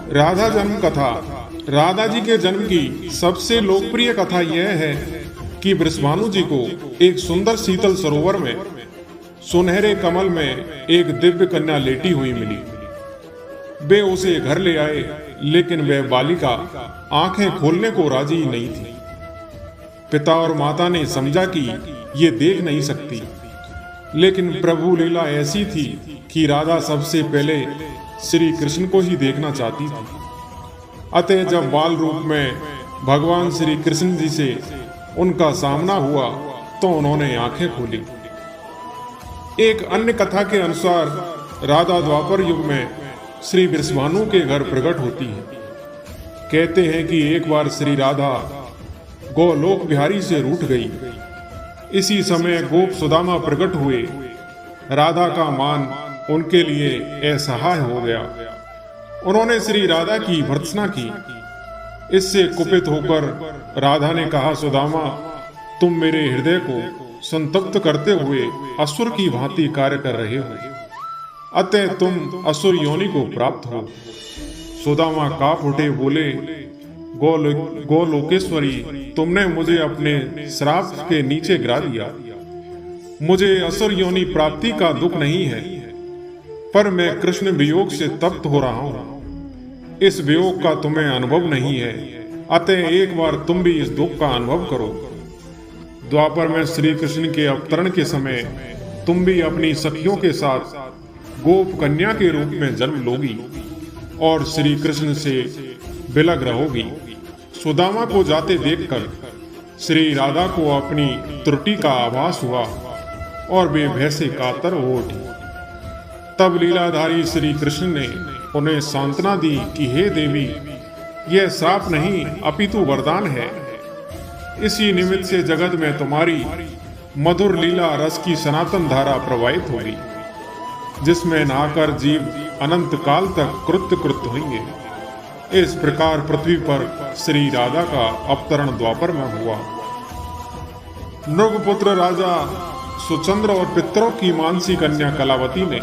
राधा जन्म कथा। राधा जी के जन्म की सबसे लोकप्रिय कथा यह है कि वृषभानु जी को एक सुंदर शीतल सरोवर में सुनहरे कमल में एक दिव्य कन्या लेटी हुई मिली। वे उसे घर ले आए, लेकिन वह बालिका आंखें खोलने को राजी नहीं थी। पिता और माता ने समझा कि ये देख नहीं सकती, लेकिन प्रभु लीला ऐसी थी कि राधा सबसे पहले श्री कृष्ण को ही देखना चाहती थी। अतः जब बाल रूप में भगवान श्री कृष्ण जी से उनका सामना हुआ तो उन्होंने आंखें खोली। एक अन्य कथा के अनुसार राधा द्वापर युग में श्री वृषभानु के घर प्रकट होती है। कहते हैं कि एक बार श्री राधा गोलोक बिहारी से रूठ गई। इसी समय गोप सुदामा प्रकट हुए। राधा का मान उनके लिए असहाय हो गया। उन्होंने श्री राधा की भर्त्सना की। इससे कुपित होकर राधा ने कहा, सुदामा, तुम मेरे हृदय को संतप्त करते हुए असुर की भांति कार्य कर रहे हो, अतः तुम असुर योनि को प्राप्त हो। सुदामा कांप उठे, बोले, गोलोकेश्वरी, तुमने मुझे अपने श्राप के नीचे गिरा दिया। मुझे असुर योनि प्राप्ति का दुख नहीं है, पर मैं कृष्ण वियोग से तप्त हो रहा हूं। इस वियोग का तुम्हें अनुभव नहीं है, अतः एक बार तुम भी इस दुख का अनुभव करो। द्वापर में श्री कृष्ण के अवतरण के समय तुम भी अपनी सखियों के साथ गोप कन्या के रूप में जन्म लोगी और श्री कृष्ण से बिलग रहोगी। सुदामा को जाते देखकर श्री राधा को अपनी त्रुटि का आभास हुआ और वे भय से कातर हो उठी। तब लीलाधारी श्री कृष्ण ने उन्हें सांत्वना दी कि हे देवी, यह श्राप नहीं अपितु वरदान है। इसी निमित्त से जगत में तुम्हारी मधुर लीला रस की सनातन धारा प्रवाहित होगी, जिसमें नहाकर जीव अनंत काल तक कृत्य होंगे। इस प्रकार पृथ्वी पर श्री राधा का अवतरण द्वापर में हुआ। नृगपुत्र राजा सुचंद्र और पितरों की मानसी कन्या कलावती ने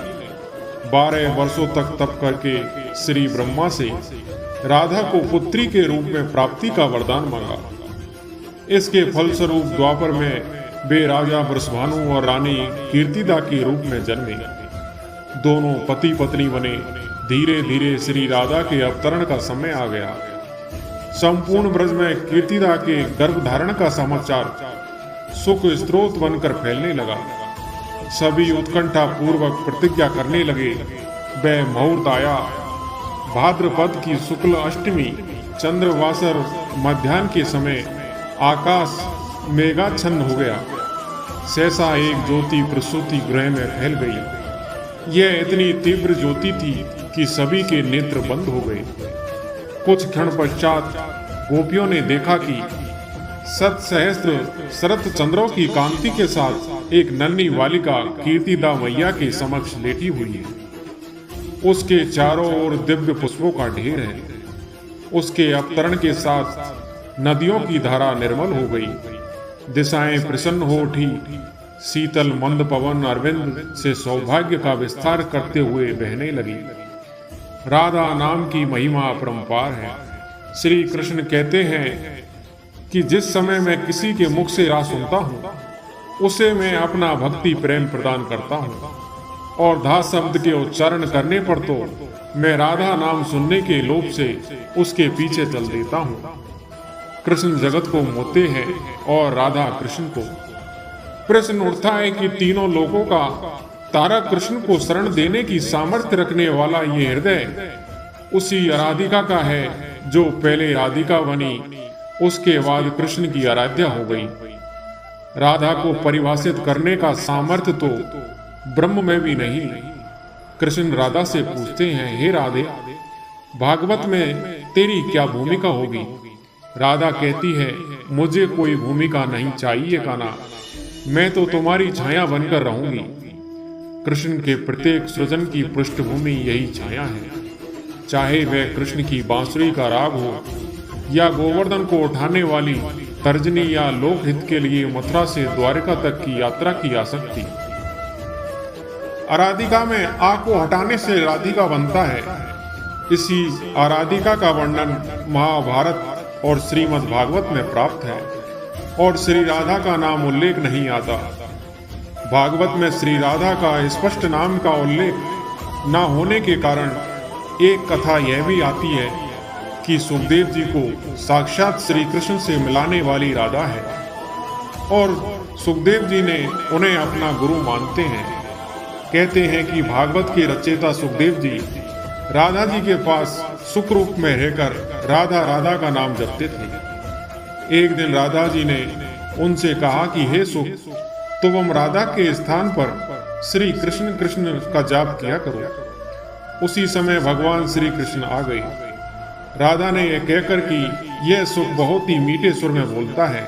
12 वर्षों तक तप करके श्री ब्रह्मा से राधा को पुत्री के रूप में प्राप्ति का वरदान मांगा। इसके फलस्वरूप द्वापर में वे राजा वृषभानु और रानी कीर्तिदा के रूप में जन्मे। दोनों पति पत्नी बने। धीरे धीरे श्री राधा के अवतरण का समय आ गया। संपूर्ण ब्रज में कीर्तिदा के गर्भ धारण का समाचार सुख स्रोत बनकर फैलने लगा। सभी उत्कंठा पूर्वक प्रतिज्ञा करने लगे। वह मुहूर्त आया। भाद्रपद की शुक्ल अष्टमी चंद्रवासर मध्याह्न के समय आकाश मेघाच्छन्न हो गया। सहसा एक ज्योति प्रसूति गृह में फैल गई। यह इतनी तीव्र ज्योति थी कि सभी के नेत्र बंद हो गए। कुछ क्षण पश्चात गोपियों ने देखा कि 7 सहस्त्र शरत चंद्रों की कांति के साथ एक नन्ही बालिका कीर्तिदा मैया के समक्ष लेटी हुई है। उसके चारों ओर दिव्य पुष्पों का ढेर है। उसके अवतरण के साथ नदियों की धारा निर्मल हो गई। दिशाएं प्रसन्न हो उठी। शीतल मंद पवन अरविंद से सौभाग्य का विस्तार करते हुए बहने लगी। राधा नाम की महिमा अपरंपार है। श्री कृष्ण कहते हैं कि जिस समय मैं किसी के मुख से रास सुनता हूँ, उसे मैं अपना भक्ति प्रेम प्रदान करता हूँ, और धा शब्द के उच्चारण करने पर तो मैं राधा नाम सुनने के लोभ से उसके पीछे चल देता हूँ। कृष्ण जगत को मोहते हैं और राधा कृष्ण को। प्रश्न उठता है कि तीनों लोगों का तारा कृष्ण को शरण देने की सामर्थ्य रखने वाला ये हृदय उसी राधिका का है जो पहले राधिका बनी, उसके बाद कृष्ण की आराध्या हो गई। राधा को परिभाषित करने का सामर्थ्य तो ब्रह्म में भी नहीं। कृष्ण राधा से पूछते हैं, हे राधे, भागवत में तेरी क्या भूमिका होगी? राधा कहती है, मुझे कोई भूमिका नहीं चाहिए कान्हा, मैं तो तुम्हारी छाया बनकर रहूंगी। कृष्ण के प्रत्येक सृजन की पृष्ठभूमि यही छाया है। चाहे वह कृष्ण की बांसुरी का राग हो या गोवर्धन को उठाने वाली तर्जनी या लोकहित के लिए मथुरा से द्वारका तक की यात्रा की आसक्ति। अराधिका में आ को हटाने से राधिका बनता है। इसी आराधिका का वर्णन महाभारत और श्रीमद् भागवत में प्राप्त है और श्री राधा का नाम उल्लेख नहीं आता। भागवत में श्री राधा का स्पष्ट नाम का उल्लेख न होने के कारण एक कथा यह भी आती है कि सुखदेव जी को साक्षात श्री कृष्ण से मिलाने वाली राधा है और सुखदेव जी ने उन्हें अपना गुरु मानते हैं। कहते हैं कि भागवत के रचयिता सुखदेव जी राधा जी के पास सुख रूप में रहकर राधा राधा का नाम जपते थे। एक दिन राधा जी ने उनसे कहा कि हे सुख, तुम राधा के स्थान पर श्री कृष्ण कृष्ण का जाप किया करो। उसी समय भगवान श्री कृष्ण आ गए। राधा ने यह कहकर कि यह सुख बहुत ही मीठे सुर में बोलता है,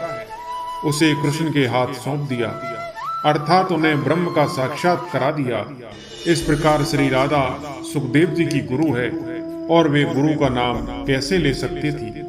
उसे कृष्ण के हाथ सौंप दिया, अर्थात उन्हें ब्रह्म का साक्षात करा दिया। इस प्रकार श्री राधा सुखदेव जी की गुरु है और वे गुरु का नाम कैसे ले सकती थी।